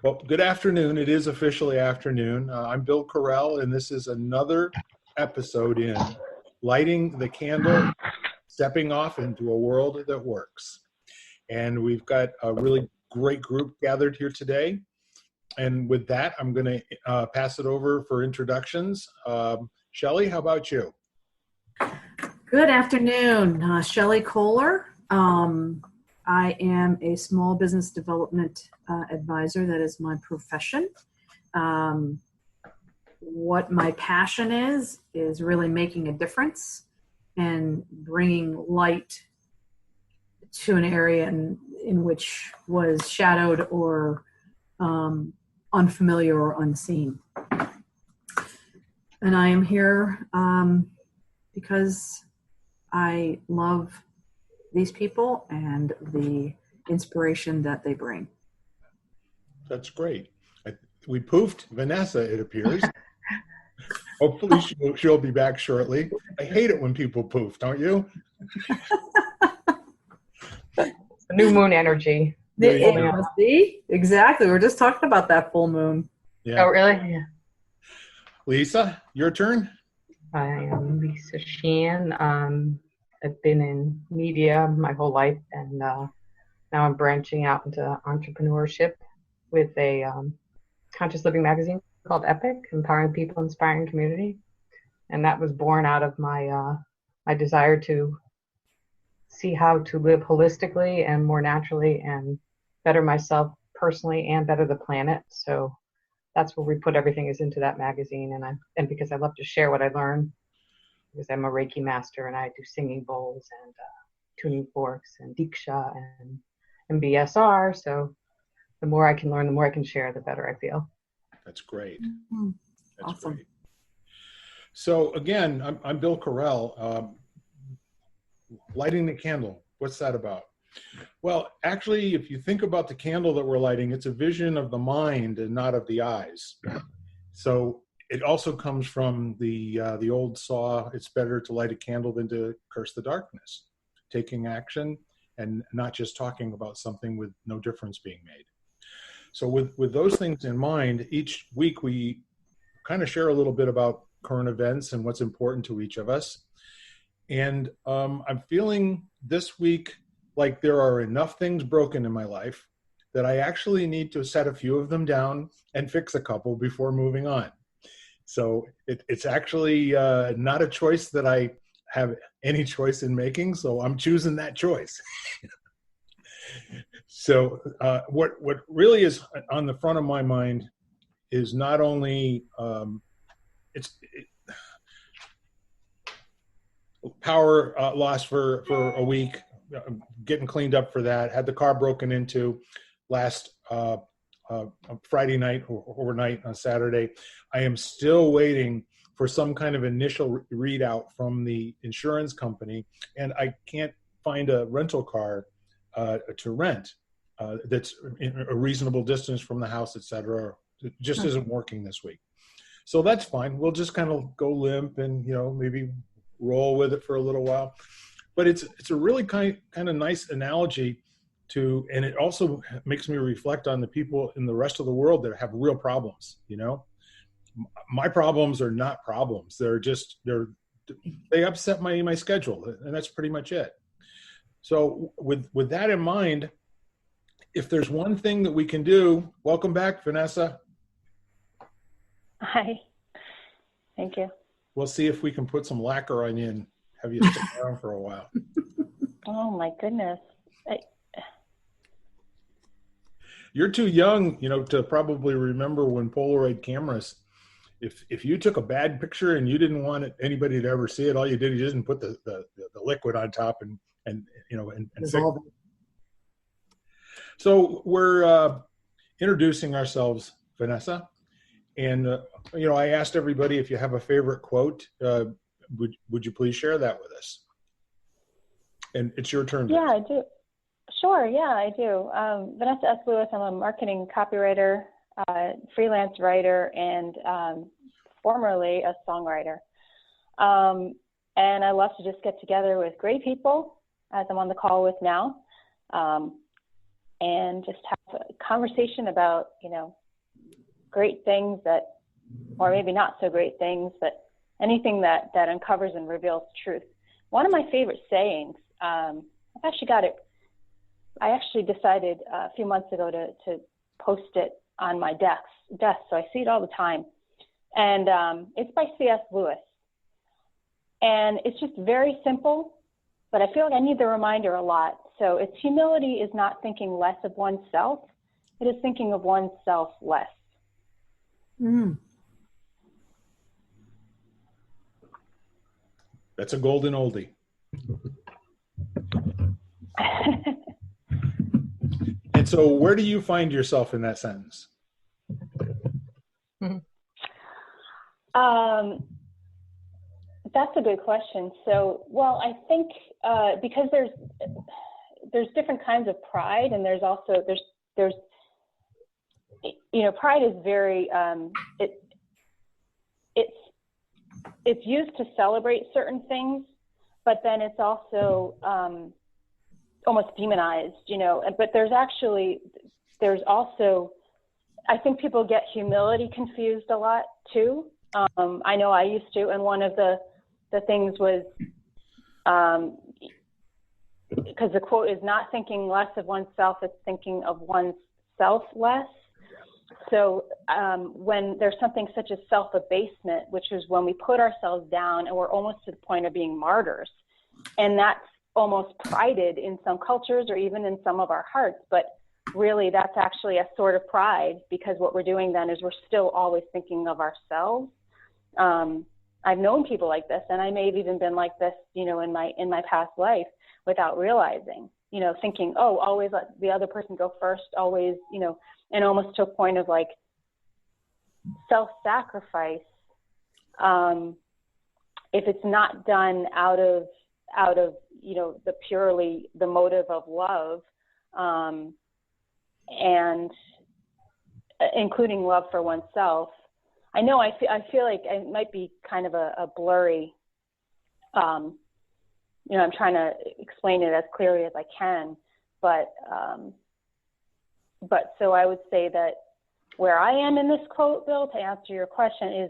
Well, good afternoon. It is officially afternoon. I'm Bill Carell, and this is another episode in Lighting the Candle, Stepping Off into a World That Works. And we've got a really great group gathered here today. And with that, I'm going to pass it over for introductions. Shelley, how about you? Good afternoon. Shelley Kohler. I am a small business development advisor. That is my profession. What my passion is really making a difference and bringing light to an area in which was shadowed or unfamiliar or unseen. And I am here because I love these people and the inspiration that they bring. That's great. We poofed Vanessa, it appears. Hopefully she'll be back shortly. I hate it when people poof, don't you? New moon energy. See? Exactly. We're just talking about that full moon. Yeah. Oh, really? Yeah. Lisa, your turn. I am Lisa Sheehan. I've been in media my whole life, and now I'm branching out into entrepreneurship with a conscious living magazine called Epic, Empowering People, Inspiring Community. And that was born out of my my desire to see how to live holistically and more naturally and better myself personally and better the planet. So that's where we put everything is into that magazine. And because I love to share what I learn, because I'm a Reiki master and I do singing bowls and tuning forks and Diksha and BSR. So the more I can learn, the more I can share, the better I feel. That's great. Mm-hmm. That's Awesome. great. So again, I'm Bill Carell. Lighting the candle, what's that about? Well, actually, if you think about the candle that we're lighting, it's a vision of the mind and not of the eyes. So it also comes from the old saw, it's better to light a candle than to curse the darkness. Taking action and not just talking about something with no difference being made. So with those things in mind, each week we kind of share a little bit about current events and what's important to each of us. And I'm feeling this week like there are enough things broken in my life that I actually need to set a few of them down and fix a couple before moving on. So it's actually not a choice that I have any choice in making, so I'm choosing that choice. So what really is on the front of my mind is not only power loss for a week, getting cleaned up for that, had the car broken into last Friday night or overnight on Saturday. I am still waiting for some kind of initial readout from the insurance company, and I can't find a rental car to rent that's in a reasonable distance from the house, et cetera. It just isn't working this week. So that's fine. We'll just kind of go limp and, maybe roll with it for a little while. But it's a really kind of nice analogy to, and it also makes me reflect on the people in the rest of the world that have real problems. My problems are not problems. They upset my schedule, and that's pretty much it. So with that in mind, if there's one thing that we can do, welcome back, Vanessa. Hi. Thank you. We'll see if we can put some lacquer on you and have you stick around for a while. Oh my goodness. You're too young, to probably remember when Polaroid cameras, if you took a bad picture and you didn't want anybody to ever see it, all you did, you just put the liquid on top and fix it. So we're introducing ourselves, Vanessa, and I asked everybody if you have a favorite quote. Would you please share that with us? And it's your turn. Yeah, I do. Sure. Yeah, I do. Vanessa S. Lewis. I'm a marketing copywriter, freelance writer, and formerly a songwriter. And I love to just get together with great people, as I'm on the call with now, and just have a conversation about, great things or maybe not so great things, but anything that uncovers and reveals truth. One of my favorite sayings, I actually decided a few months ago to post it on my desk, so I see it all the time. And it's by C.S. Lewis. And it's just very simple, but I feel like I need the reminder a lot. So it's humility is not thinking less of oneself. It is thinking of oneself less. Mm. That's a golden oldie. And so where do you find yourself in that sentence? That's a good question. So, well, I think because there's different kinds of pride, and there's pride is very it's used to celebrate certain things, but then it's also almost demonized, But there's also, I think people get humility confused a lot too. I know I used to, and one of the things was, because the quote is not thinking less of oneself, it's thinking of oneself less. So when there's something such as self-abasement, which is when we put ourselves down and we're almost to the point of being martyrs, and that's almost prided in some cultures or even in some of our hearts, but really that's actually a sort of pride, because what we're doing then is we're still always thinking of ourselves. I've known people like this, and I may have even been like this, in my past life without realizing, thinking, oh, always let the other person go first, always, and almost to a point of like self-sacrifice. If it's not done out of the motive of love, and including love for oneself. I know I feel like it might be kind of a blurry, I'm trying to explain it as clearly as I can, but so I would say that where I am in this quote, Bill, to answer your question, is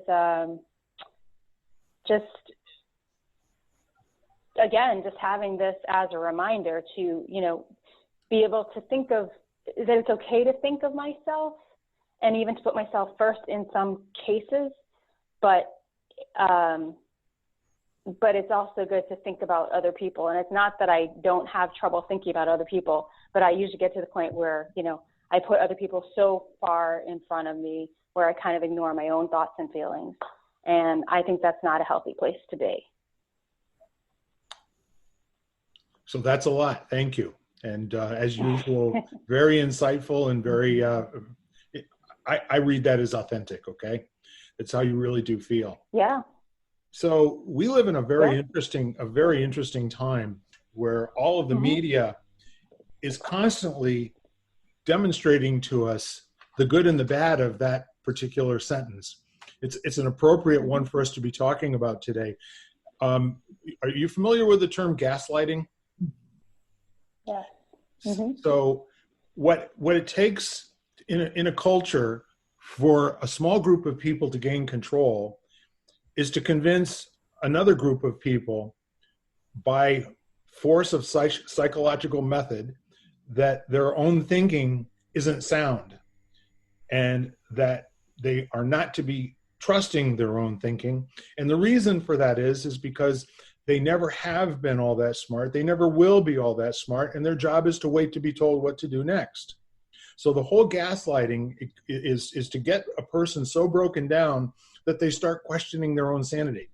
just having this as a reminder to, be able to think of that it's okay to think of myself and even to put myself first in some cases, but it's also good to think about other people. And it's not that I don't have trouble thinking about other people, but I usually get to the point where, I put other people so far in front of me where I kind of ignore my own thoughts and feelings. And I think that's not a healthy place to be. So that's a lot. Thank you. And as usual, very insightful and very, I read that as authentic, okay? It's how you really do feel. Yeah. So we live in a very interesting time where all of the media is constantly demonstrating to us the good and the bad of that particular sentence. It's an appropriate one for us to be talking about today. Are you familiar with the term gaslighting? Yeah. So what it takes in a culture for a small group of people to gain control is to convince another group of people by force of psychological method that their own thinking isn't sound and that they are not to be trusting their own thinking. And the reason for that is because they never have been all that smart. They never will be all that smart. And their job is to wait to be told what to do next. So the whole gaslighting is to get a person so broken down that they start questioning their own sanity.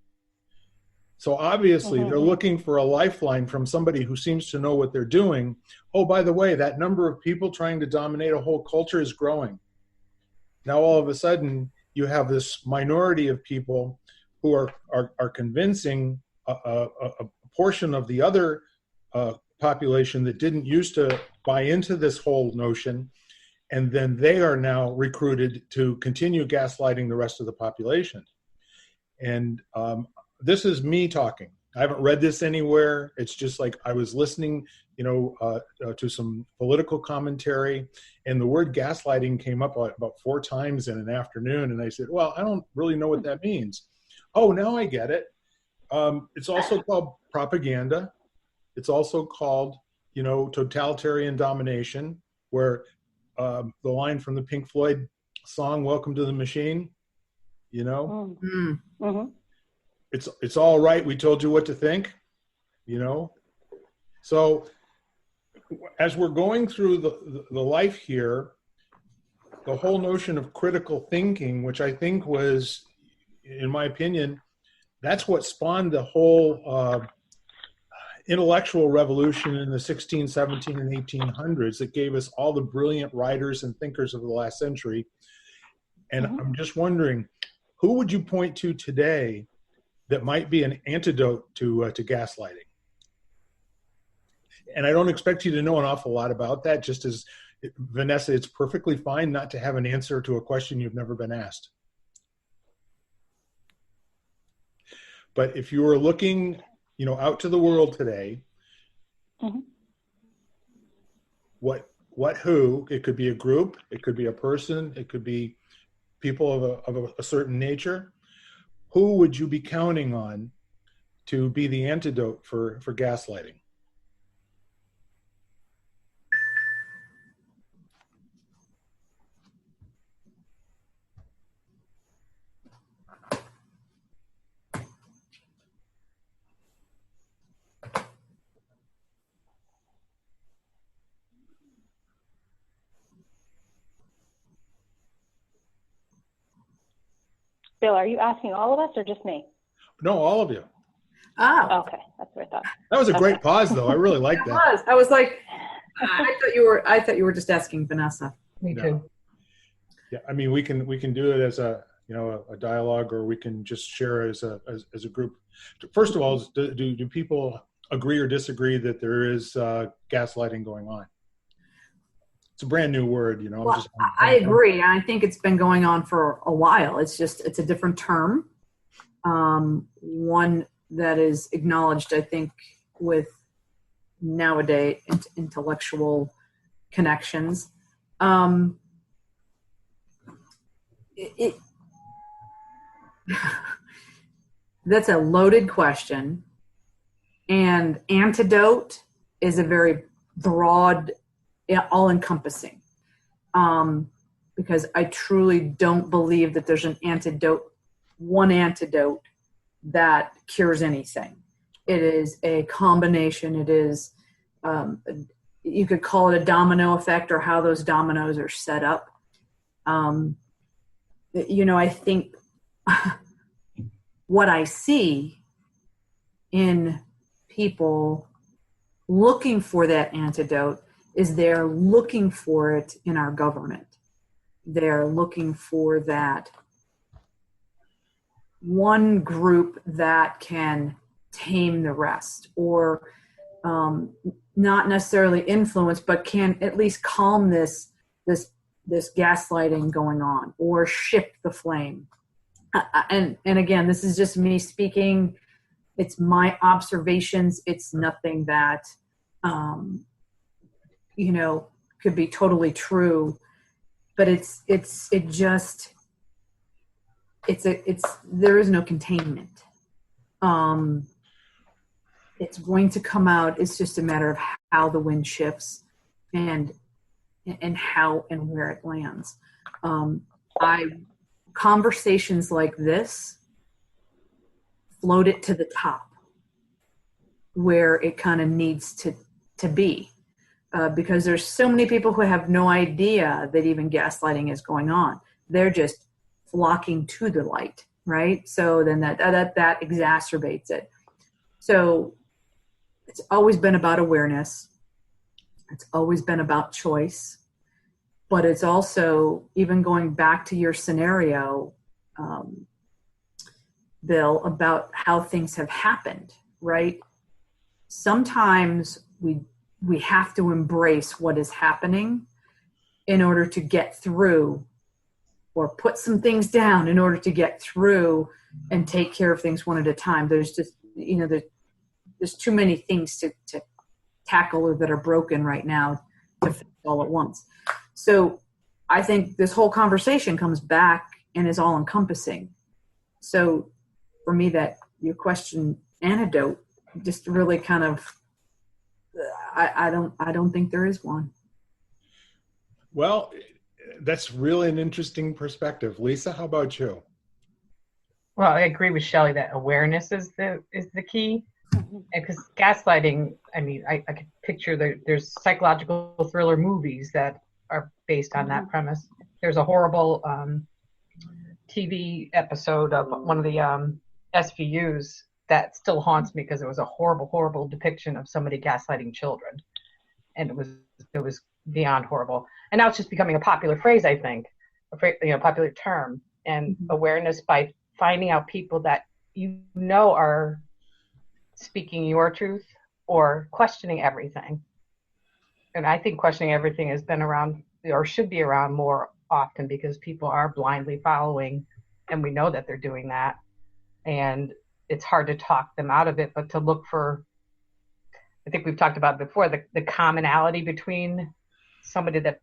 So obviously they're looking for a lifeline from somebody who seems to know what they're doing. Oh, by the way, that number of people trying to dominate a whole culture is growing. Now all of a sudden you have this minority of people who are convincing a portion of the other population that didn't used to buy into this whole notion, and then they are now recruited to continue gaslighting the rest of the population. And this is me talking. I haven't read this anywhere. It's just like I was listening, to some political commentary, and the word gaslighting came up about 4 times in an afternoon. And I said, well, I don't really know what that means. Oh, now I get it. It's also called propaganda. It's also called, totalitarian domination, where the line from the Pink Floyd song, Welcome to the Machine, Mm-hmm. it's all right. We told you what to think, So as we're going through the life here, the whole notion of critical thinking, which I think was, in my opinion, that's what spawned the whole intellectual revolution in the 16, 17, and 1800s that gave us all the brilliant writers and thinkers of the last century. And I'm just wondering, who would you point to today that might be an antidote to gaslighting? And I don't expect you to know an awful lot about that. Just as Vanessa, it's perfectly fine not to have an answer to a question you've never been asked. But if you were looking, out to the world today, who? It could be a group, it could be a person, it could be people of a certain nature. Who would you be counting on to be the antidote for gaslighting? Bill, are you asking all of us or just me? No, all of you. Oh, Okay, that's what I thought. That was a great pause, though. I really liked it that. was. I was like, I thought you were just asking Vanessa. Me No. too. Yeah, I mean, we can do it as a dialogue, or we can just share as a group. First of all, do people agree or disagree that there is gaslighting going on? It's a brand new word, Well, I agree. I think it's been going on for a while. It's a different term. One that is acknowledged, I think, with nowadays intellectual connections. That's a loaded question, and antidote is a very broad, all-encompassing, because I truly don't believe that there's one antidote that cures anything. It is a combination. It is, you could call it a domino effect, or how those dominoes are set up. I think what I see in people looking for that antidote is they're looking for it in our government. They're looking for that one group that can tame the rest, or not necessarily influence, but can at least calm this gaslighting going on, or shift the flame. And again, this is just me speaking. It's my observations. It's nothing that could be totally true, but there is no containment. It's going to come out. It's just a matter of how the wind shifts and how and where it lands. Conversations like this float it to the top where it kind of needs to be, because there's so many people who have no idea that even gaslighting is going on. They're just flocking to the light, right? So then that exacerbates it. So it's always been about awareness. It's always been about choice. But it's also, even going back to your scenario, Bill, about how things have happened, right? Sometimes we have to embrace what is happening in order to get through, or put some things down in order to get through and take care of things one at a time. There's just, there's too many things to tackle or that are broken right now to fix all at once. So I think this whole conversation comes back and is all encompassing. So for me, that your question antidote just really kind of, I don't think there is one. Well, that's really an interesting perspective. Lisa, how about you? Well, I agree with Shelley that awareness is the key. Because gaslighting, I mean, I could picture there's psychological thriller movies that are based on that premise. There's a horrible TV episode of one of the SVUs that still haunts me because it was a horrible, horrible depiction of somebody gaslighting children, and it was beyond horrible. And now it's just becoming a popular phrase, I think, popular term. And awareness by finding out people that are speaking your truth or questioning everything. And I think questioning everything has been around or should be around more often because people are blindly following, and we know that they're doing that. And it's hard to talk them out of it, but to look for, I think we've talked about before, the commonality between somebody that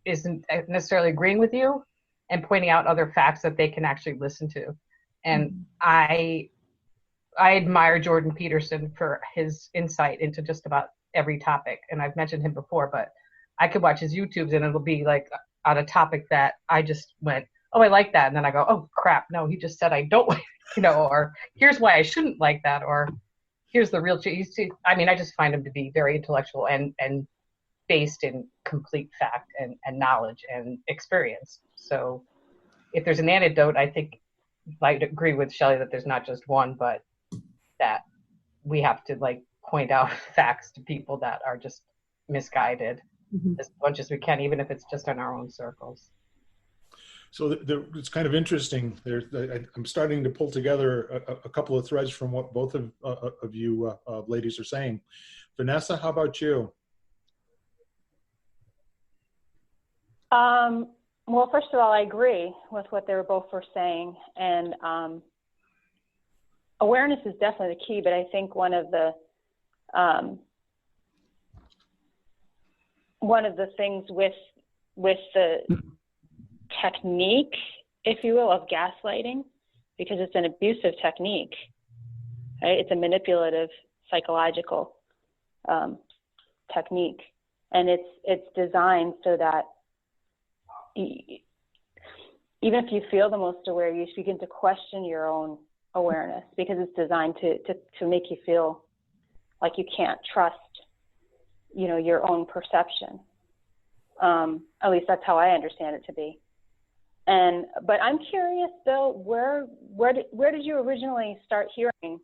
isn't necessarily agreeing with you and pointing out other facts that they can actually listen to. And I admire Jordan Peterson for his insight into just about every topic. And I've mentioned him before, but I could watch his YouTubes and it'll be like on a topic that I just went, oh, I like that. And then I go, oh, crap. No, he just said I don't like, or here's why I shouldn't like that. Or here's the real truth. I mean, I just find him to be very intellectual and based in complete fact and knowledge and experience. So if there's an antidote, I think I'd agree with Shelley that there's not just one, but that we have to point out facts to people that are just misguided as much as we can, even if it's just in our own circles. So it's kind of interesting. I'm starting to pull together a couple of threads from what both of you ladies are saying. Vanessa, how about you? Well, first of all, I agree with what they both were saying, and awareness is definitely the key. But I think one of the things with the technique, if you will, of gaslighting, because it's an abusive technique, right? It's a manipulative, psychological technique, and it's designed so that even if you feel the most aware, you begin to question your own awareness, because it's designed to make you feel like you can't trust, your own perception. At least that's how I understand it to be. But I'm curious, Bill, where did you originally start hearing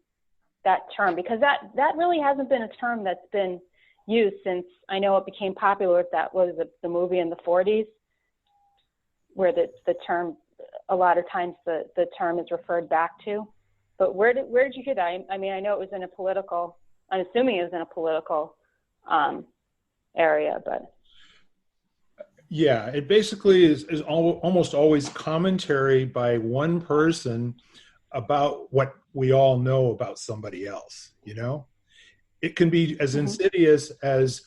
that term? Because that really hasn't been a term that's been used since, I know it became popular with that was the movie in the 40s, where the term, a lot of times the term is referred back to. But where did you hear that? I mean, I know it was in a political, I'm assuming it was in a political area, but. Yeah, it basically is almost always commentary by one person about what we all know about somebody else, It can be as insidious as,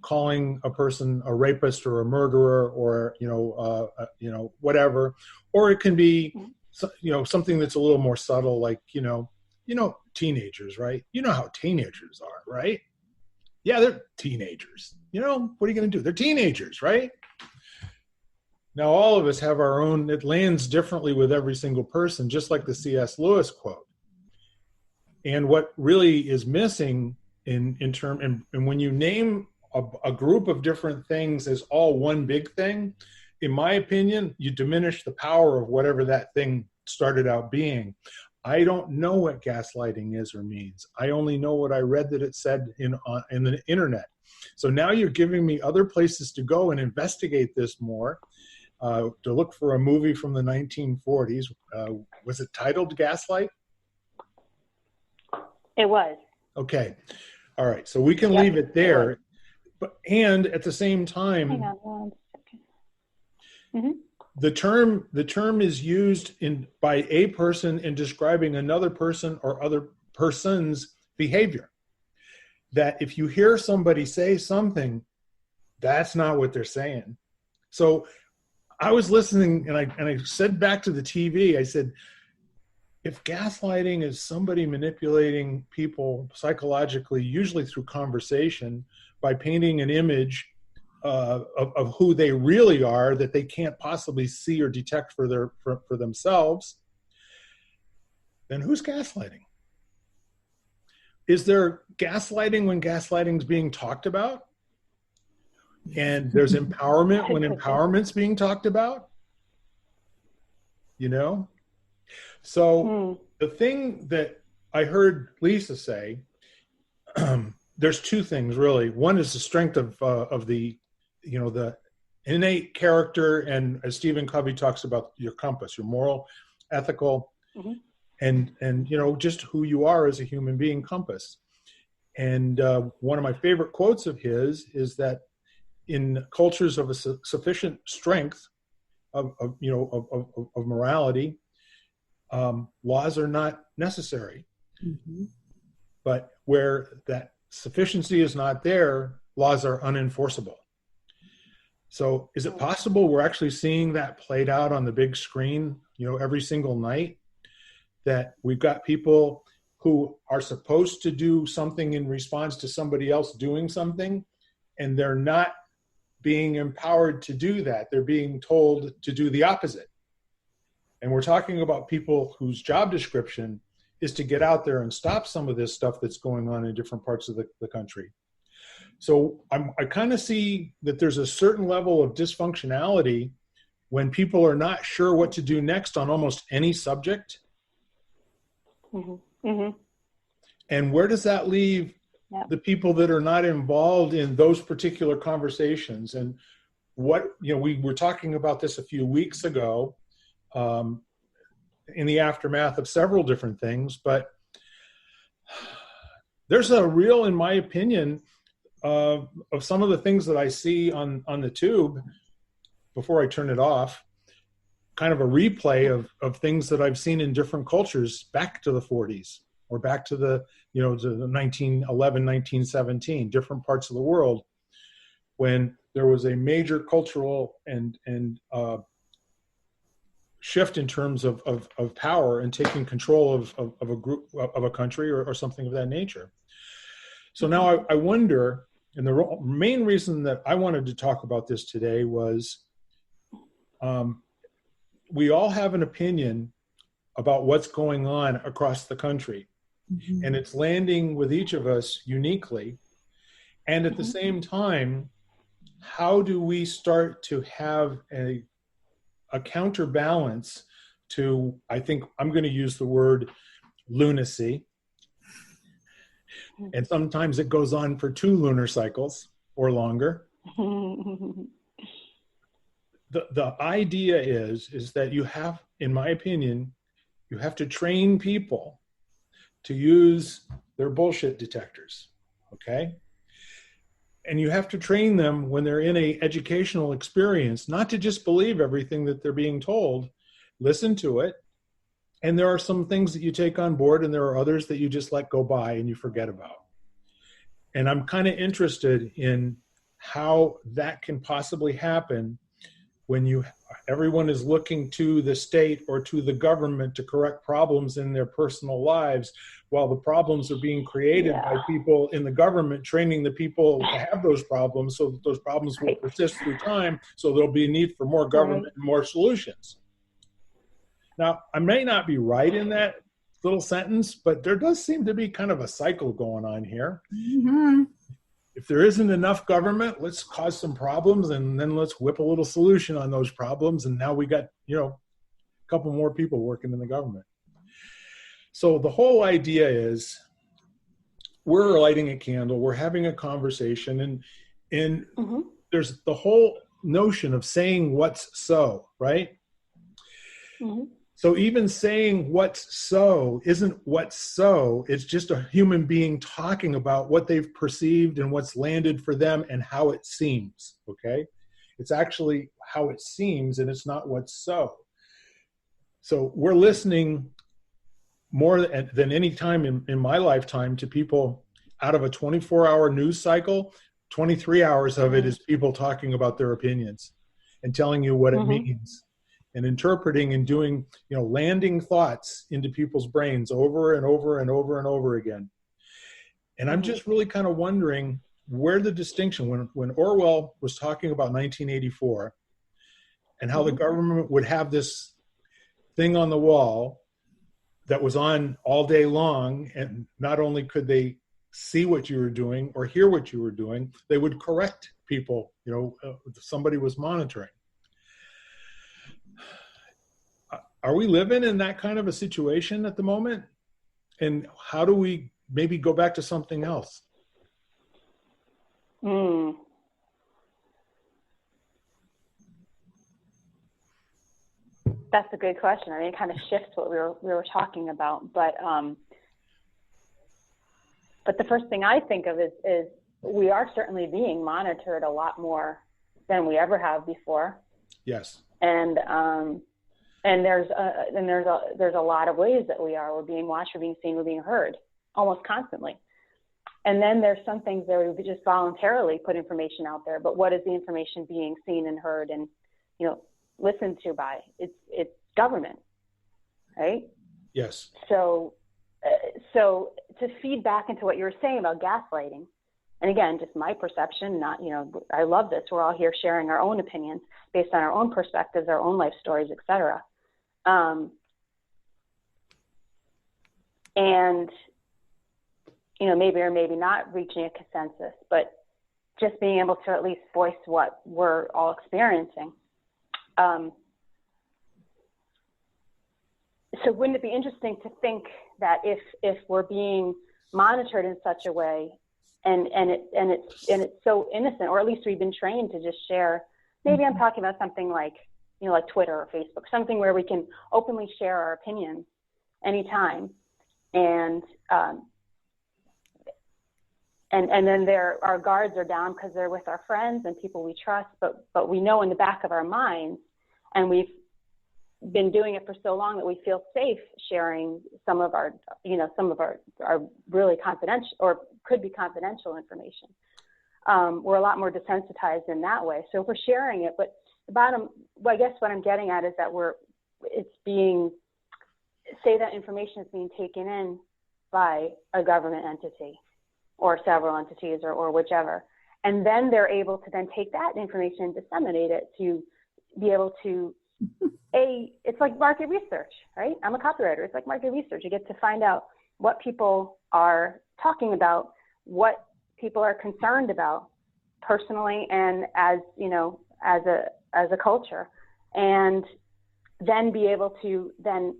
calling a person a rapist or a murderer or, whatever. Or it can be, something that's a little more subtle, like, teenagers, right? You know how teenagers are, right? Yeah, they're teenagers. What are you going to do? They're teenagers, right? Now, all of us have our own, it lands differently with every single person, just like the C.S. Lewis quote. And what really is missing and when you name a group of different things as all one big thing, in my opinion, you diminish the power of whatever that thing started out being. I don't know what gaslighting is or means. I only know what I read that it said in the internet. So now you're giving me other places to go and investigate this more, to look for a movie from the 1940s. Was it titled Gaslight? It was. Okay. All right. So we can leave it there. And at the same time, hang on 1 second. The term is used by a person in describing another person or other persons behavior. That if you hear somebody say something, that's not what they're saying. So I was listening, and I said back to the TV, I said, if gaslighting is somebody manipulating people psychologically, usually through conversation, by painting an image of who they really are that they can't possibly see or detect for themselves, then who's gaslighting? Is there gaslighting when gaslighting is being talked about? And there's empowerment when empowerment's being talked about? You know? So the thing that I heard Lisa say, there's two things really. One is the strength of the, the innate character, and as Stephen Covey talks about, your compass, your moral, ethical, and just who you are as a human being compass. And one of my favorite quotes of his is that in cultures of a sufficient strength of morality, laws are not necessary. But where that sufficiency is not there, laws are unenforceable. So is it possible we're actually seeing that played out on the big screen, every single night? That we've got people who are supposed to do something in response to somebody else doing something, and they're not being empowered to do that. They're being told to do the opposite. And we're talking about people whose job description is to get out there and stop some of this stuff that's going on in different parts of the country. So I kind of see that there's a certain level of dysfunctionality when people are not sure what to do next on almost any subject. And where does that leave the people that are not involved in those particular conversations? And what, we were talking about this a few weeks ago, in the aftermath of several different things, but there's a real, in my opinion, of some of the things that I see on the tube before I turn it off, kind of a replay of things that I've seen in different cultures back to the 40s or back to the, to the 1911, 1917, different parts of the world, when there was a major cultural and shift in terms of power and taking control of a group, of a country or something of that nature. So now I wonder, and the main reason that I wanted to talk about this today was we all have an opinion about what's going on across the country, and it's landing with each of us uniquely. And at the same time, how do we start to have a counterbalance to, I think I'm going to use the word lunacy. And sometimes it goes on for 2 lunar cycles or longer. The idea is that you have, in my opinion, you have to train people to use their bullshit detectors, okay? And you have to train them when they're in a educational experience, not to just believe everything that they're being told, listen to it. And there are some things that you take on board, and there are others that you just let go by and you forget about. And I'm kind of interested in how that can possibly happen when everyone is looking to the state or to the government to correct problems in their personal lives, while the problems are being created by people in the government training the people to have those problems, so that those problems will persist through time, so there'll be a need for more government and more solutions. Now, I may not be right in that little sentence, but there does seem to be kind of a cycle going on here. If there isn't enough government, let's cause some problems, and then let's whip a little solution on those problems. And now we got, a couple more people working in the government. So the whole idea is we're lighting a candle, we're having a conversation, and there's the whole notion of saying what's so, right? So even saying what's so isn't what's so, it's just a human being talking about what they've perceived and what's landed for them and how it seems, okay? It's actually how it seems, and it's not what's so. So we're listening more than any time in my lifetime to people out of a 24-hour news cycle. 23 hours of it is people talking about their opinions and telling you what it means and interpreting and doing, landing thoughts into people's brains over and over and over and over again. And I'm just really kind of wondering where the distinction, when Orwell was talking about 1984 and how the government would have this thing on the wall that was on all day long, and not only could they see what you were doing or hear what you were doing, they would correct people, if somebody was monitoring. Are we living in that kind of a situation at the moment? And how do we maybe go back to something else? That's a good question. I mean, it kind of shifts what we were talking about, but the first thing I think of is we are certainly being monitored a lot more than we ever have before. Yes. And there's a lot of ways that we're being watched, we're being seen, we're being heard almost constantly. And then there's some things where we just voluntarily put information out there, but what is the information being seen and heard and, listened to by? It's government, right? Yes. So to feed back into what you were saying about gaslighting, and again, just my perception, not, I love this. We're all here sharing our own opinions based on our own perspectives, our own life stories, et cetera. And, maybe or maybe not reaching a consensus, but just being able to at least voice what we're all experiencing. So wouldn't it be interesting to think that if we're being monitored in such a way, and it's so innocent, or at least we've been trained to just share. Maybe I'm talking about something like like Twitter or Facebook, something where we can openly share our opinions anytime, and then our guards are down because they're with our friends and people we trust, but we know in the back of our minds, and we've been doing it for so long that we feel safe sharing some of our really confidential or could be confidential information. We're a lot more desensitized in that way. So if we're sharing it, but I guess what I'm getting at is that that information is being taken in by a government entity or several entities or whichever. And then they're able to then take that information and disseminate it to be able to, it's like market research, right? I'm a copywriter. It's like market research. You get to find out what people are talking about, what people are concerned about personally and as a culture, and then be able to then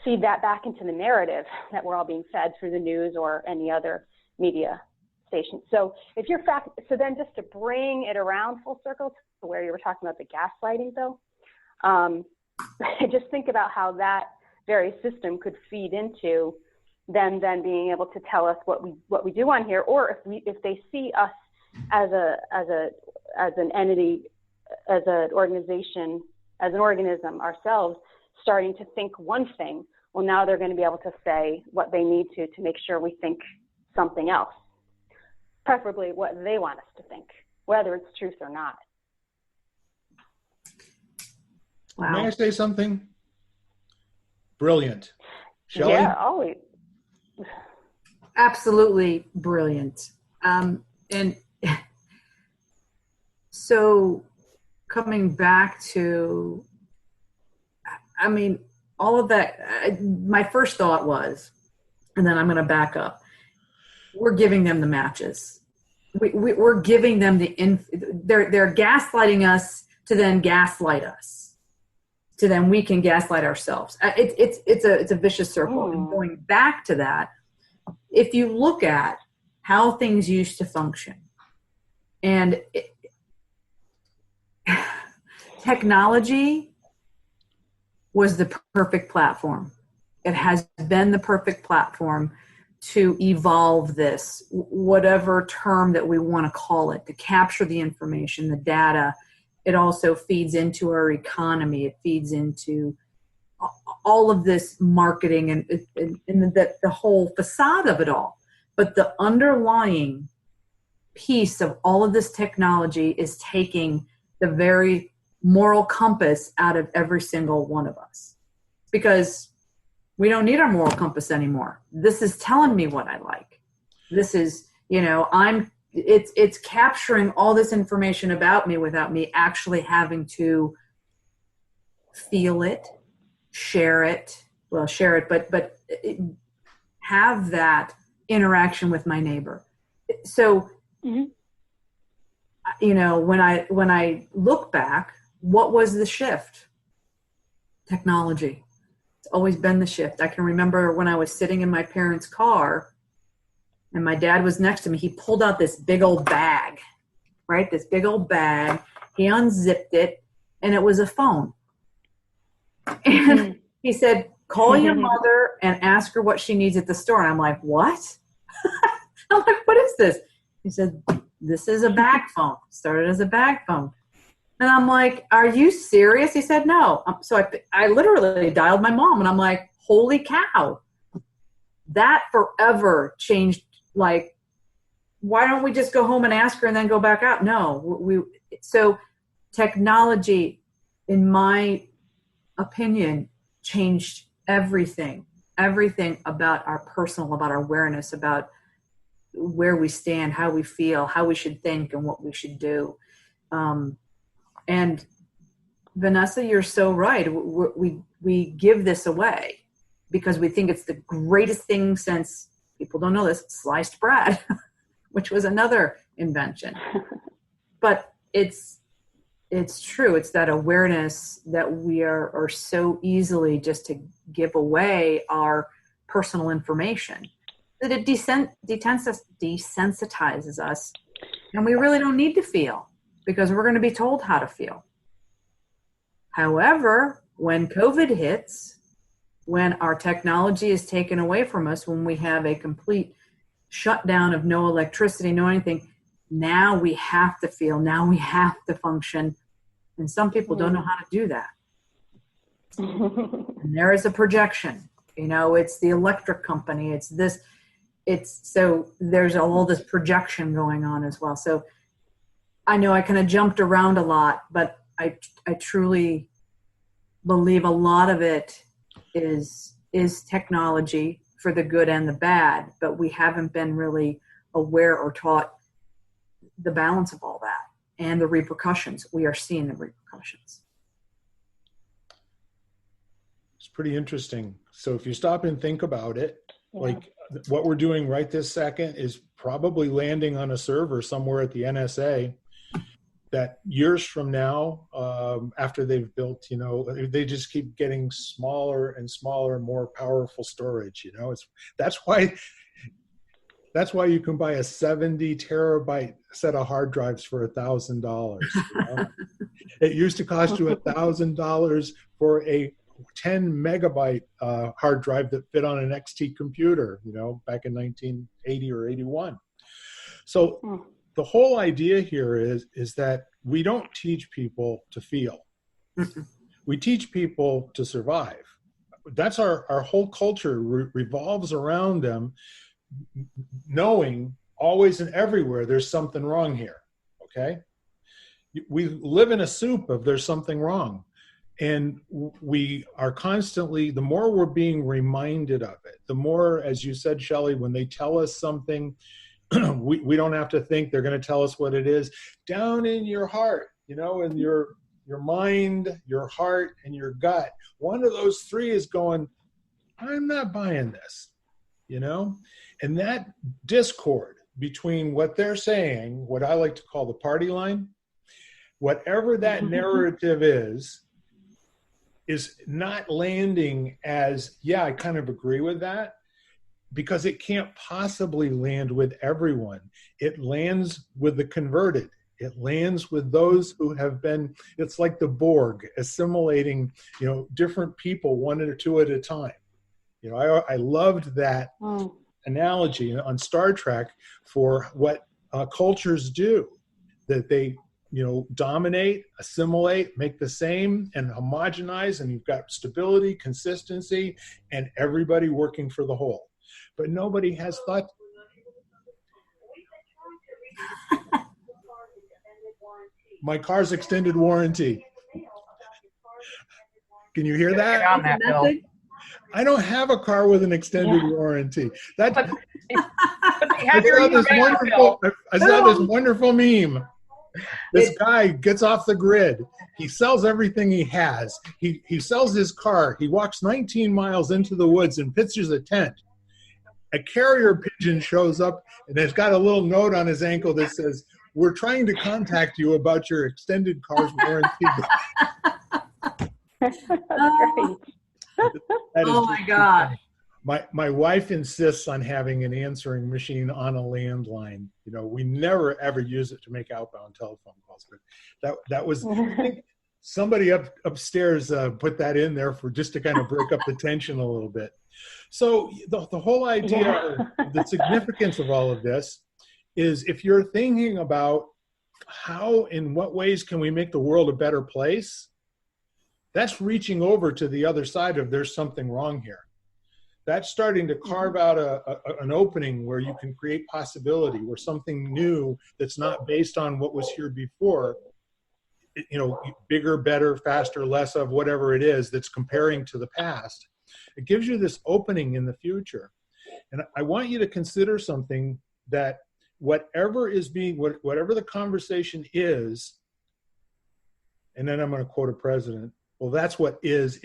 feed that back into the narrative that we're all being fed through the news or any other media station. So then just to bring it around full circle to where you were talking about the gaslighting though, just think about how that very system could feed into them then being able to tell us what we do on here, or if they see us as an entity, as an organization, as an organism ourselves, starting to think one thing, well, now they're going to be able to say what they need to make sure we think something else, preferably what they want us to think, whether it's truth or not. Wow. May I say something? Brilliant. Shelley? Yeah, always. Absolutely brilliant. And so coming back to, all of that, my first thought was, and then I'm going to back up, we're giving them the matches. We're giving them they're gaslighting us to then gaslight us, to then we can gaslight ourselves. It's a vicious circle. And going back to that, if you look at how things used to function, and technology was the perfect platform. It has been the perfect platform to evolve this, whatever term that we want to call it, to capture the information, the data. It also feeds into our economy. It feeds into all of this marketing and the whole facade of it all. But the underlying piece of all of this technology is taking the very moral compass out of every single one of us, because we don't need our moral compass anymore. This is telling me what I like. This is, it's capturing all this information about me without me actually having to feel it, share it, but have that interaction with my neighbor. So, when I look back, what was the shift? Technology. It's always been the shift. I can remember when I was sitting in my parents' car and my dad was next to me, he pulled out this big old bag, right? This big old bag. He unzipped it and it was a phone. And he said, call your mother and ask her what she needs at the store. And I'm like, what? I'm like, what is this? He said, this is a bag phone. Started as a bag phone. And I'm like, are you serious? He said, no. So I literally dialed my mom and I'm like, holy cow. That forever changed. Like, why don't we just go home and ask her and then go back out? No, so technology, in my opinion, changed everything about our personal, about our awareness, about where we stand, how we feel, how we should think, and what we should do. And Vanessa, you're so right. We give this away because we think it's the greatest thing since, people don't know this, sliced bread, which was another invention. But it's true. It's that awareness that we are so easily just to give away our personal information that it desensitizes us, and we really don't need to feel because we're going to be told how to feel. However, when COVID hits, when our technology is taken away from us, when we have a complete shutdown of no electricity, no anything, now we have to feel, now we have to function. And some people don't know how to do that. And there is a projection, it's the electric company, so there's all this projection going on as well. So I know I kind of jumped around a lot, but I truly believe a lot of it is technology for the good and the bad, but we haven't been really aware or taught the balance of all that and the repercussions. We are seeing the repercussions. It's pretty interesting. So if you stop and think about it, like what we're doing right this second is probably landing on a server somewhere at the NSA that years from now, after they've built, they just keep getting smaller and smaller and more powerful storage. That's why you can buy a 70 terabyte set of hard drives for $1,000. It used to cost you $1,000 for a 10 megabyte hard drive that fit on an XT computer, back in 1980 or 81. So the whole idea here is that we don't teach people to feel. We teach people to survive. That's our whole culture revolves around them knowing always and everywhere there's something wrong here, okay? We live in a soup of there's something wrong. And we are constantly, the more we're being reminded of it, the more, as you said, Shelley, when they tell us something, we don't have to think they're going to tell us what it is. Down in your heart, in your mind, your heart, and your gut, one of those three is going, I'm not buying this, And that discord between what they're saying, what I like to call the party line, whatever that narrative is not landing as, yeah, I kind of agree with that, because it can't possibly land with everyone. It lands with the converted. It lands with those who have been, it's like the Borg assimilating, different people one or two at a time. I loved that analogy on Star Trek for what cultures do, that they dominate, assimilate, make the same, and homogenize, and you've got stability, consistency, and everybody working for the whole. But nobody has thought. My car's extended warranty. Can you hear Get that? on that, Bill. I don't have a car with an extended warranty. But they have your email, Bill. I saw this wonderful meme. This guy gets off the grid. He sells everything he has. He sells his car. He walks 19 miles into the woods and pitches a tent. A carrier pigeon shows up and has got a little note on his ankle that says, "We're trying to contact you about your extended car's warranty." That's great. That is Oh my God. My wife insists on having an answering machine on a landline. We never ever use it to make outbound telephone calls, but that was I think somebody upstairs put that in there for just to kind of break up the tension a little bit. So the whole idea of the significance of all of this is, if you're thinking about how, in what ways can we make the world a better place, that's reaching over to the other side of there's something wrong here. That's starting to carve out an opening where you can create possibility, where something new that's not based on what was here before, bigger, better, faster, less of, whatever it is that's comparing to the past. It gives you this opening in the future. And I want you to consider something, that whatever the conversation is, and then I'm going to quote a president, well, that's what is,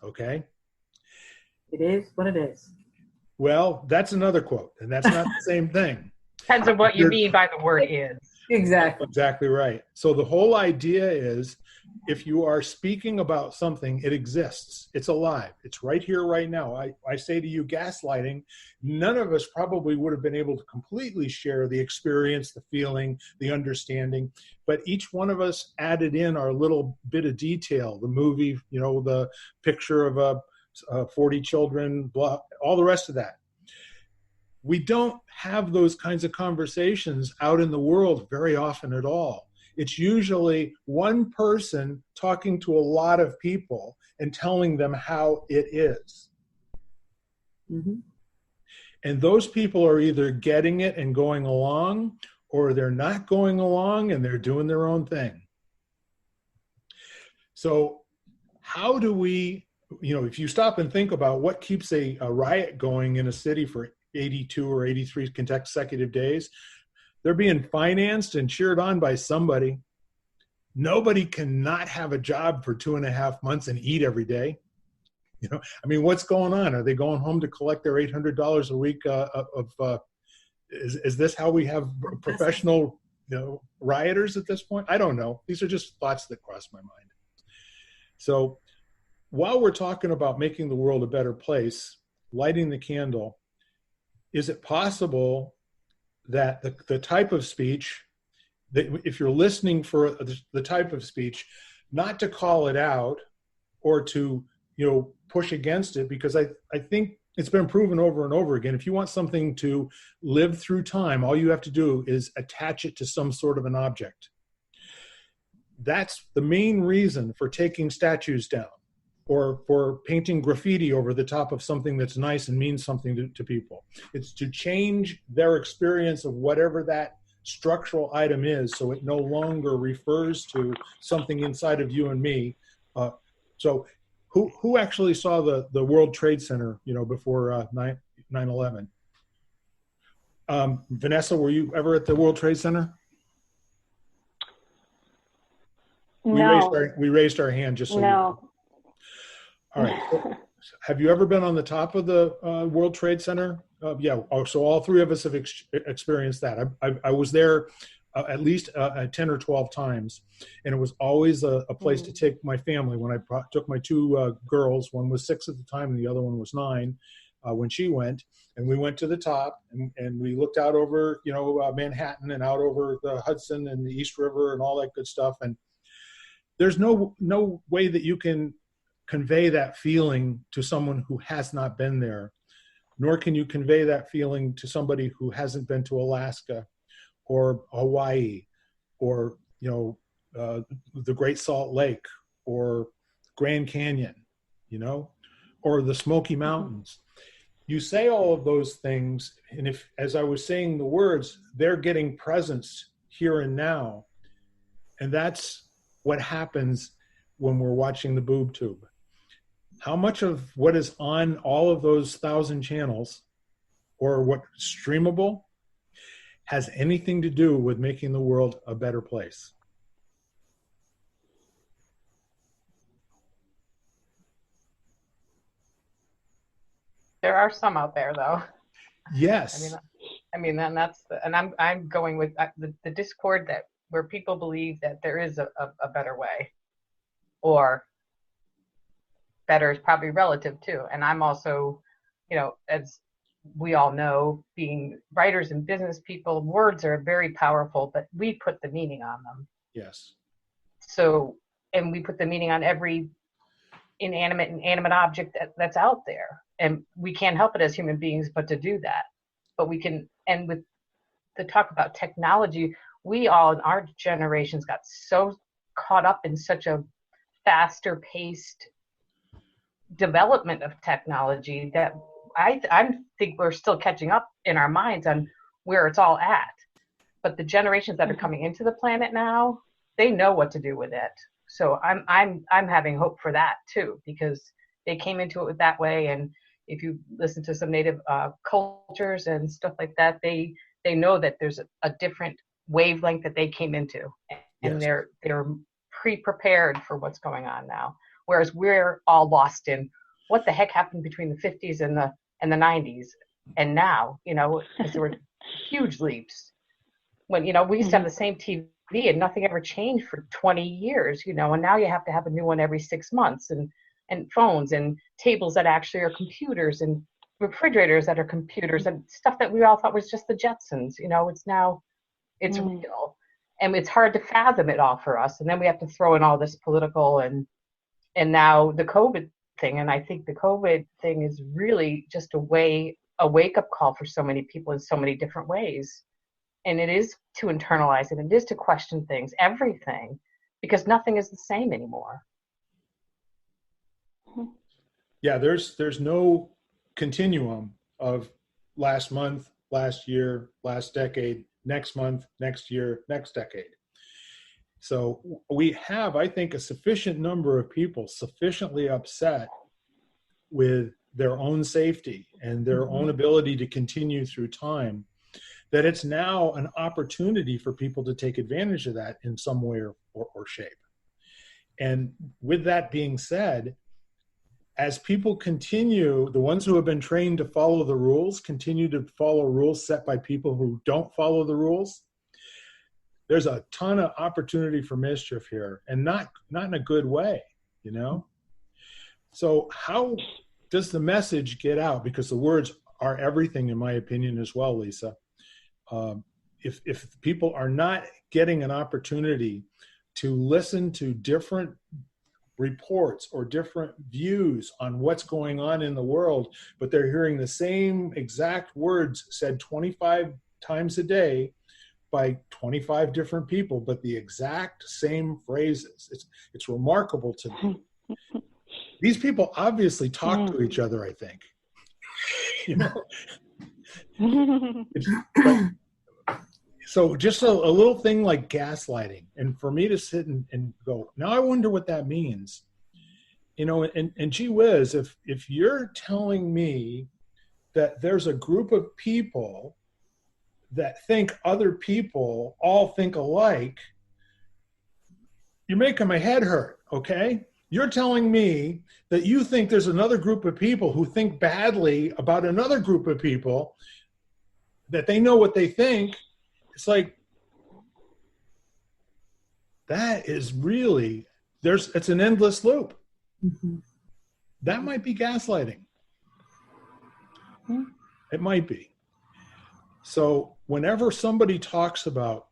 okay? It is what it is. Well, that's another quote, and that's not the same thing. Depends on what you mean by the word is. Exactly. Exactly right. So the whole idea is, if you are speaking about something, it exists. It's alive. It's right here, right now. I say to you, gaslighting, none of us probably would have been able to completely share the experience, the feeling, the understanding, but each one of us added in our little bit of detail, the movie, the picture of 40 children, blah, all the rest of that. We don't have those kinds of conversations out in the world very often at all. It's usually one person talking to a lot of people and telling them how it is. Mm-hmm. And those people are either getting it and going along, or they're not going along and they're doing their own thing. So how do we, if you stop and think about what keeps a riot going in a city for 82 or 83 consecutive days, they're being financed and cheered on by somebody. Nobody can not have a job for 2.5 months and eat every day. What's going on? Are they going home to collect their $800 a week is this how we have professional rioters at this point? I don't know. These are just thoughts that cross my mind. So while we're talking about making the world a better place, lighting the candle, is it possible that the type of speech, that if you're listening for the type of speech, not to call it out or to push against it, because I think it's been proven over and over again, if you want something to live through time, all you have to do is attach it to some sort of an object. That's the main reason for taking statues down, or for painting graffiti over the top of something that's nice and means something to people. It's to change their experience of whatever that structural item is, so it no longer refers to something inside of you and me. So who actually saw the World Trade Center, before 9/11? Vanessa, were you ever at the World Trade Center? No. We raised our hand just so No. All right. Have you ever been on the top of the World Trade Center? Yeah. So all three of us have experienced that. I was there at least 10 or 12 times, and it was always a place to take my family. When I took my two girls, one was 6 at the time and the other one was 9 when she went, and we went to the top and we looked out over Manhattan and out over the Hudson and the East River and all that good stuff. And there's no way that you can convey that feeling to someone who has not been there, nor can you convey that feeling to somebody who hasn't been to Alaska or Hawaii or the Great Salt Lake or Grand Canyon, or the Smoky Mountains. You say all of those things, and if, as I was saying the words, they're getting presence here and now. And that's what happens when we're watching the boob tube. How much of what is on all of those 1,000 channels, or what streamable, has anything to do with making the world a better place? There are some out there, though. Yes. And I'm going with the discord where people believe that there is a better way, or better is probably relative too. And I'm also, as we all know, being writers and business people, words are very powerful, but we put the meaning on them. Yes. So, and we put the meaning on every inanimate and animate object that's out there. And we can't help it as human beings but to do that. But we can, and with the talk about technology, we all in our generations got so caught up in such a faster paced development of technology that I think we're still catching up in our minds on where it's all at. But the generations that are coming into the planet now, they know what to do with it. So I'm having hope for that too, because they came into it that way. And if you listen to some native cultures and stuff like that, they know that there's a different wavelength that they came into, and Yes. they're pre-prepared for what's going on now. Whereas we're all lost in what the heck happened between the 50s and the 90s and now, because there were huge leaps. When we used to have the same TV and nothing ever changed for 20 years, and now you have to have a new one every 6 months, and phones and tables that actually are computers and refrigerators that are computers and stuff that we all thought was just the Jetsons. It's real, and it's hard to fathom it all for us. And then we have to throw in all this political and now the COVID thing. And I think the COVID thing is really just a wake-up call for so many people in so many different ways. And it is to internalize it. It is to question things, everything, because nothing is the same anymore. Yeah, there's no continuum of last month, last year, last decade, next month, next year, next decade. So we have, I think, a sufficient number of people sufficiently upset with their own safety and their own ability to continue through time, that it's now an opportunity for people to take advantage of that in some way or shape. And with that being said, as people continue, the ones who have been trained to follow the rules continue to follow rules set by people who don't follow the rules, there's a ton of opportunity for mischief here, and not in a good way, So how does the message get out? Because the words are everything, in my opinion, as well, Lisa. If people are not getting an opportunity to listen to different reports or different views on what's going on in the world, but they're hearing the same exact words said 25 times a day by 25 different people, but the exact same phrases. It's remarkable to me. These people obviously talk to each other, I think. So just a little thing like gaslighting, and for me to sit and go, now I wonder what that means. And gee whiz, if you're telling me that there's a group of people that think other people all think alike, you're making my head hurt, okay? You're telling me that you think there's another group of people who think badly about another group of people, that they know what they think. It's like, that is really, it's an endless loop. Mm-hmm. That might be gaslighting. It might be. So whenever somebody talks about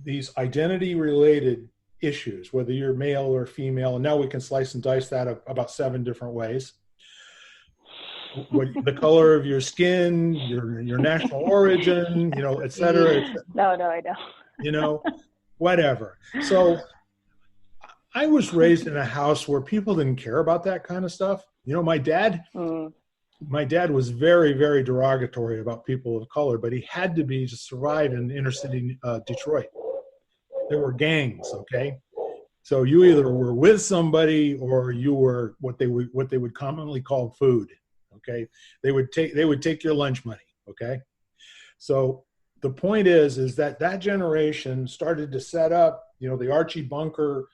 these identity-related issues, whether you're male or female, and now we can slice and dice that about 7 different ways. The color of your skin, your national origin, et cetera. No, I don't. whatever. So I was raised in a house where people didn't care about that kind of stuff. You know, my dad was very, very derogatory about people of color, but he had to be to survive in inner city Detroit. There were gangs, okay? So you either were with somebody or you were what they would commonly call food, okay? They would take your lunch money, okay? So the point is that generation started to set up, you know, the Archie Bunker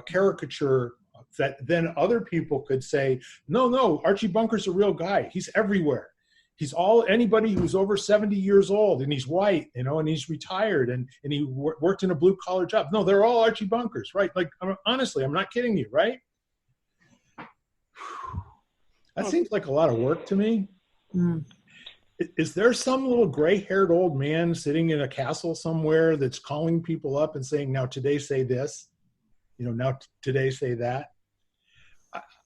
caricature that then other people could say, no, Archie Bunker's a real guy. He's everywhere. He's anybody who's over 70 years old and he's white, you know, and he's retired and he worked in a blue collar job. No, they're all Archie Bunkers, right? Like, honestly, I'm not kidding you, right? That seems like a lot of work to me. Mm. Is there some little gray-haired old man sitting in a castle somewhere that's calling people up and saying, now today say this, you know, now today say that?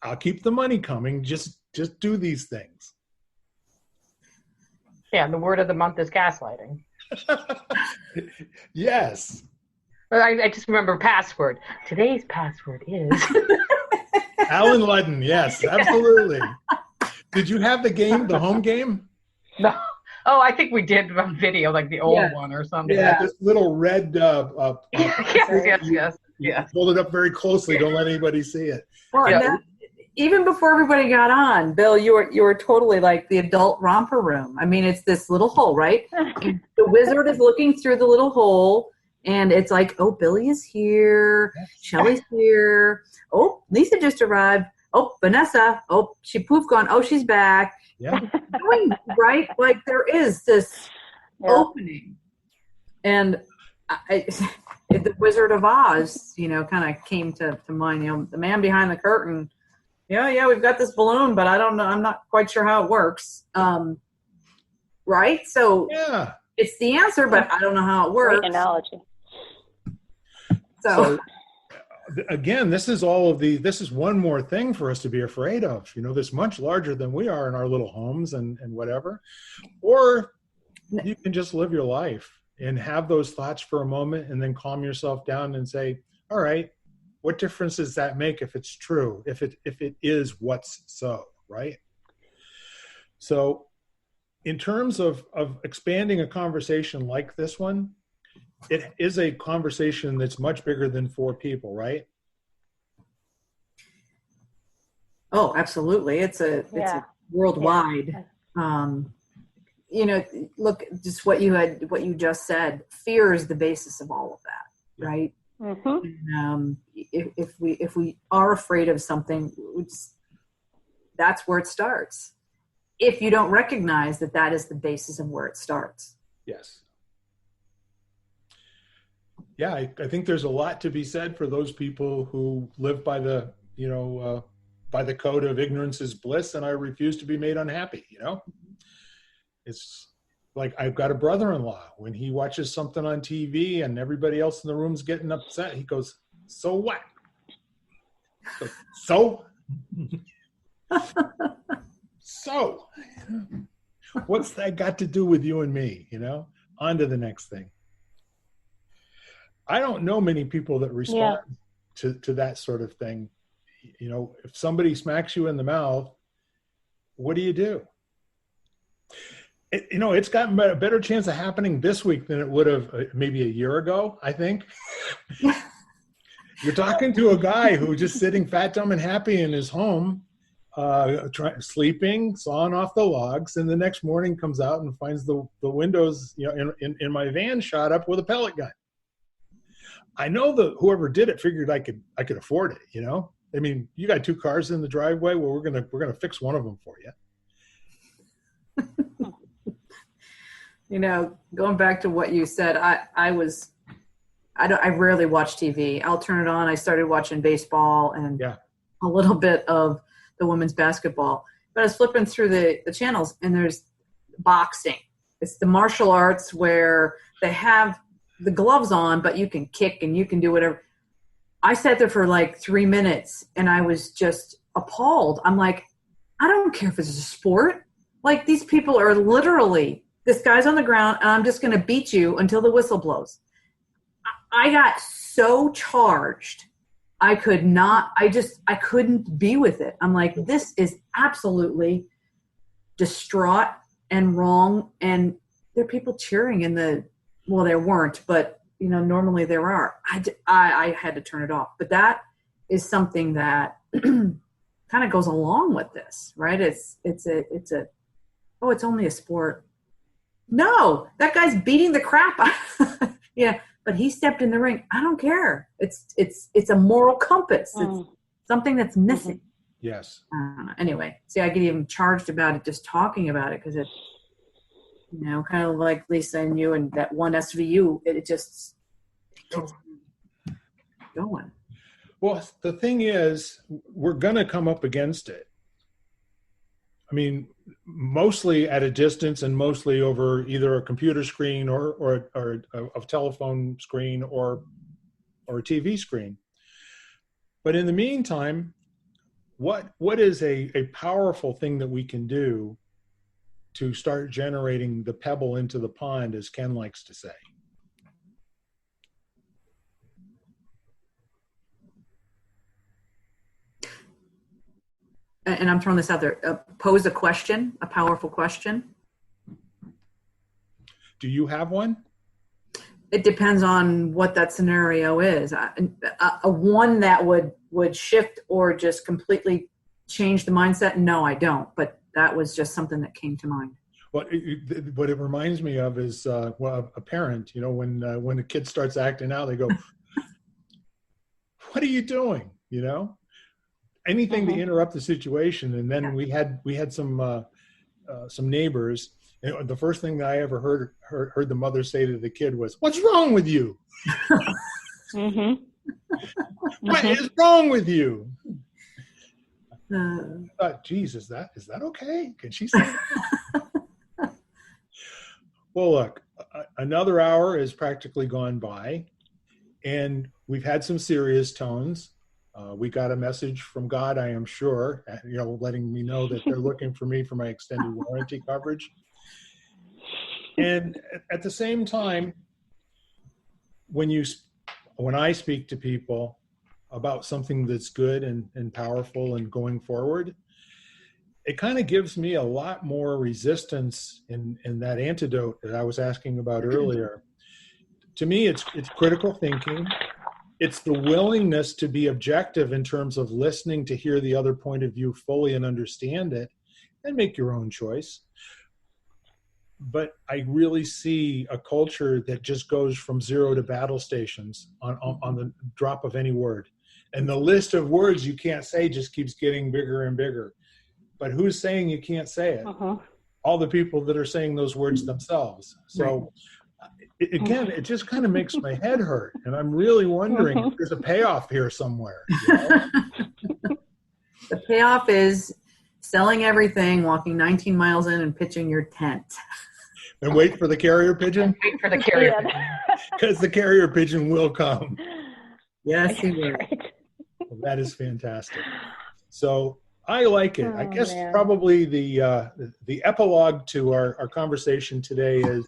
I'll keep the money coming. Just do these things. Yeah, the word of the month is gaslighting. Yes. I just remember password. Today's password is. Alan Ludden, yes, absolutely. Did you have the home game? No. Oh, I think we did on video, like the old one or something. Yeah, this little red. Yes. Hold it up very closely. Don't let anybody see it. Well, even before everybody got on, Bill, you were totally like the adult romper room. I mean, it's this little hole, right? And the wizard is looking through the little hole, and it's like, oh, Billy is here. Shelly's here. Oh, Lisa just arrived. Oh, Vanessa. Oh, she poof gone. Oh, she's back. Yeah. Right? Like there is this opening. And the Wizard of Oz, you know, kind of came to mind. You know, the man behind the curtain. Yeah, we've got this balloon, but I don't know. I'm not quite sure how it works. Right? So it's the answer, but I don't know how it works. Great analogy. So again, this is one more thing for us to be afraid of. You know, this much larger than we are in our little homes and whatever. Or you can just live your life and have those thoughts for a moment and then calm yourself down and say, all right, what difference does that make if it's true, if it is what's so, right? So in terms of expanding a conversation like this one, it is a conversation that's much bigger than 4 people, right? Oh, absolutely. It's a worldwide. You know, look, just what you just said. Fear is the basis of all of that, right? Mm-hmm. If we are afraid of something, that's where it starts. If you don't recognize that is the basis of where it starts. Yes. Yeah, I think there's a lot to be said for those people who live by the, by the code of ignorance is bliss, and I refuse to be made unhappy. You know, it's like I've got a brother-in-law. When he watches something on TV and everybody else in the room's getting upset, he goes, "So what? So, so, what's that got to do with you and me?" You know, on to the next thing. I don't know many people that respond to that sort of thing. You know, if somebody smacks you in the mouth, what do you do? It's gotten a better chance of happening this week than it would have maybe a year ago, I think. You're talking to a guy who's just sitting fat, dumb, and happy in his home, sleeping, sawing off the logs, and the next morning comes out and finds the windows, in my van shot up with a pellet gun. I know that whoever did it figured I could afford it. You know, I mean, you got 2 cars in the driveway. Well, we're gonna fix one of them for you. You know, going back to what you said, I rarely watch TV. I'll turn it on. I started watching baseball and a little bit of the women's basketball. But I was flipping through the channels, and there's boxing. It's the martial arts where they have the gloves on, but you can kick and you can do whatever. I sat there for like 3 minutes and I was just appalled. I'm like, I don't care if it's a sport. Like, these people are literally, this guy's on the ground and I'm just going to beat you until the whistle blows. I got so charged. I couldn't be with it. I'm like, this is absolutely distraught and wrong. And there are people cheering well, there weren't, but normally there are. I had to turn it off. But that is something that kind of goes along with this, right? It's only a sport. No, that guy's beating the crap out. Yeah, but he stepped in the ring. I don't care. It's a moral compass. It's something that's missing. Yes. Anyway, see, I get even charged about it just talking about it because it, kind of like Lisa and you and that one SVU, it just keeps going. Well, the thing is, we're going to come up against it. I mean, mostly at a distance and mostly over either a computer screen or a telephone screen or a TV screen. But in the meantime, what is a powerful thing that we can do to start generating the pebble into the pond, as Ken likes to say? And I'm throwing this out there, pose a question, a powerful question. Do you have one? It depends on what that scenario is. A one that would shift or just completely change the mindset? No, I don't. But that was just something that came to mind. What it reminds me of is, a parent, when a kid starts acting out, they go, what are you doing? Anything to interrupt the situation. And then we had some neighbors. And the first thing that I ever heard the mother say to the kid was, "What's wrong with you?" What is wrong with you? I thought, geez, is that okay? Can she say that? Well, look, another hour has practically gone by, and we've had some serious tones. We got a message from God, I am sure, letting me know that they're looking for me for my extended warranty coverage. And at the same time, when I speak to people about something that's good and powerful and going forward, it kind of gives me a lot more resistance in that antidote that I was asking about earlier. To me, it's critical thinking. It's the willingness to be objective in terms of listening to hear the other point of view fully and understand it and make your own choice. But I really see a culture that just goes from zero to battle stations on the drop of any word. And the list of words you can't say just keeps getting bigger and bigger. But who's saying you can't say it? All the people that are saying those words themselves. So it just kind of makes my head hurt. And I'm really wondering if there's a payoff here somewhere. The payoff is selling everything, walking 19 miles in and pitching your tent. And wait for the carrier pigeon? Wait for the carrier pigeon. Because the carrier pigeon will come. Yes, he will. Well, that is fantastic. So I like it. I guess man. probably the epilogue to our conversation today is,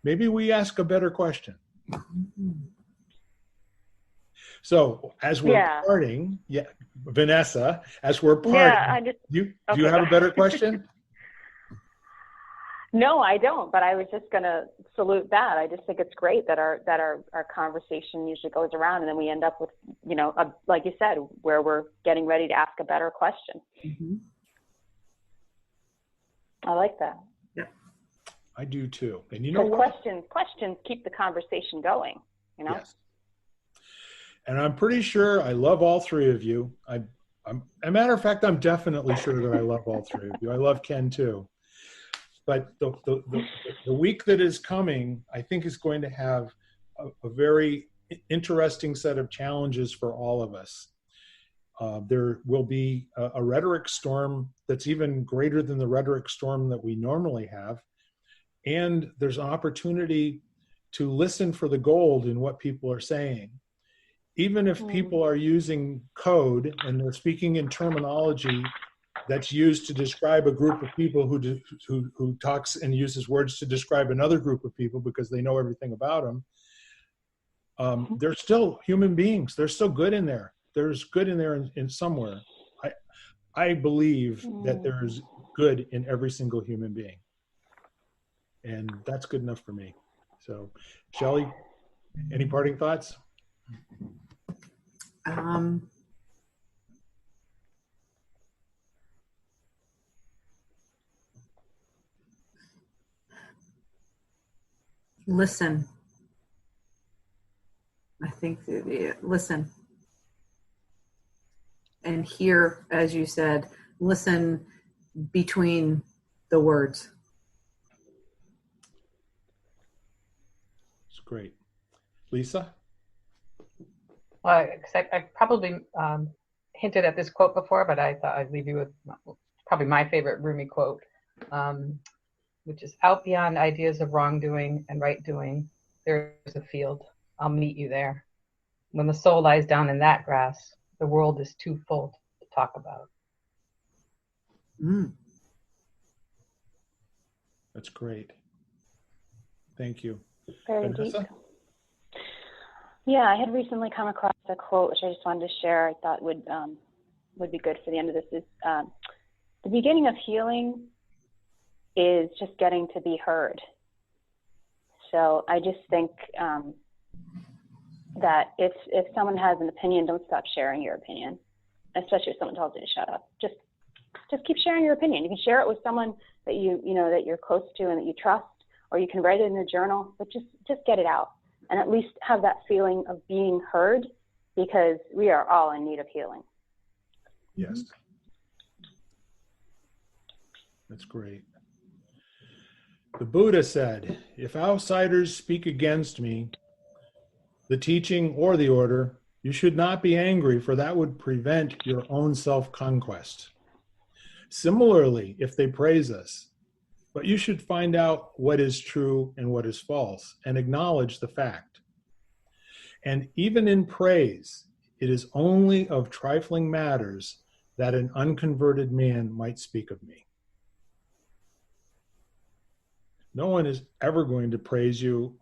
maybe we ask a better question. So as we're parting, Vanessa, as we're parting, do you have a better question? No, I don't, but I was just going to salute that. I just think it's great that our conversation usually goes around and then we end up with, like you said, where we're getting ready to ask a better question. Mm-hmm. I like that. Yeah. I do too. And you know what? Questions keep the conversation going, Yes. And I'm pretty sure I love all three of you. As a matter of fact, I'm definitely sure that I love all three of you. I love Ken too. But the week that is coming, I think, is going to have a very interesting set of challenges for all of us. There will be a rhetoric storm that's even greater than the rhetoric storm that we normally have. And there's an opportunity to listen for the gold in what people are saying. Even if people are using code and they're speaking in terminology that's used to describe a group of people who talks and uses words to describe another group of people because they know everything about them, They're still human beings. They're still good in there. There's good in there in somewhere. I believe that there's good in every single human being. And that's good enough for me. So, Shelley, any parting thoughts? Listen. I think listen. And hear, as you said, listen between the words. It's great. Lisa? Well, I probably hinted at this quote before, but I thought I'd leave you with probably my favorite Rumi quote, which is, "Out beyond ideas of wrongdoing and right doing, there's a field. I'll meet you there. When the soul lies down in that grass, the world is too full to talk about." That's great. Thank you. Very Vanessa? deep. Yeah, I had recently come across a quote which I just wanted to share. I thought would be good for the end of this. Is the beginning of healing is just getting to be heard. So I just think that if someone has an opinion, don't stop sharing your opinion, especially if someone tells you to shut up. Just keep sharing your opinion. You can share it with someone that you know that you're close to and that you trust, or you can write it in a journal, but just get it out and at least have that feeling of being heard, because we are all in need of healing. Yes. That's great. The Buddha said, "If outsiders speak against me, the teaching or the order, you should not be angry, for that would prevent your own self-conquest. Similarly, if they praise us, but you should find out what is true and what is false and acknowledge the fact. And even in praise, it is only of trifling matters that an unconverted man might speak of me." No one is ever going to praise you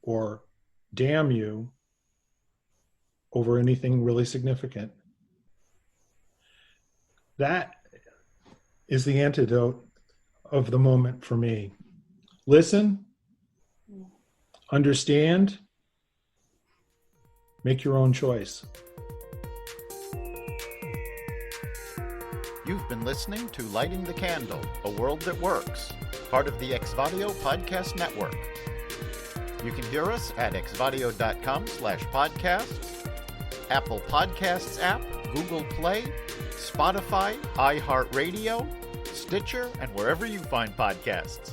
or damn you over anything really significant. That is the antidote of the moment for me. Listen, understand, make your own choice. You've been listening to Lighting the Candle, A World That Works, part of the Exvadio Podcast Network. You can hear us at exvadio.com/podcasts, Apple Podcasts app, Google Play, Spotify, iHeartRadio, Stitcher, and wherever you find podcasts.